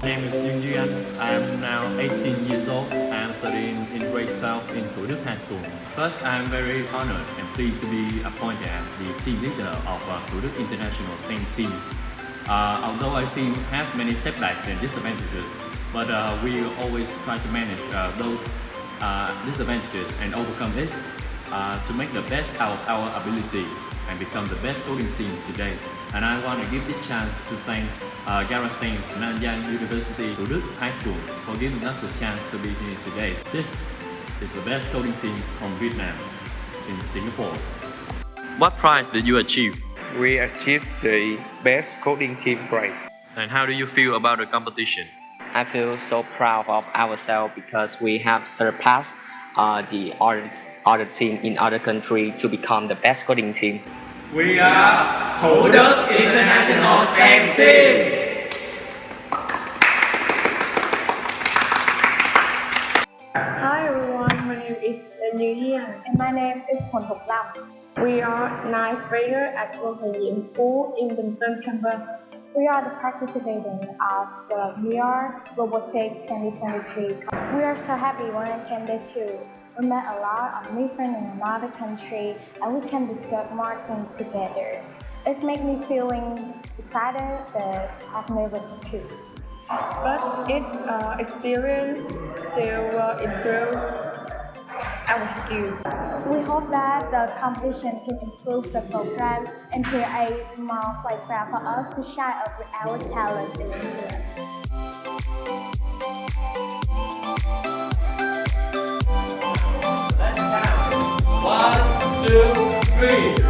My name is Myor. I am now 18 years old. I am studying in grade 12 in Thủ Đức High School. First, I am very honored and pleased to be appointed as the team leader of Thủ Đức International STEM team. Although our team have many setbacks and disadvantages, but we always try to manage those disadvantages and overcome it to make the best out of our ability and become the best coding team today. And I want to give this chance to thank Garrison Nanyang University Thủ Đức High School for giving us a chance to be here today. This is the best coding team from Vietnam in Singapore. What prize did you achieve? We achieved the best coding team prize. And how do you feel about the competition? I feel so proud of ourselves because we have surpassed the other team in other country to become the best coding team. We are Thủ Đức International STEM Team. Hi everyone, my name is Myor and my name is Huỳnh Thục Lâm. We are ninth grader at Myor School in Bình campus. We are the participants of the Myor Robotics 2023. We are so happy when I came there too. We met a lot of new friends in another country and we can discuss more things together. It makes me feeling excited but have nervous too. But it's experience to improve our skills. We hope that the competition can improve the program and create more playground for us to shine up with our talents in India. Let's count. 1, 2, 3.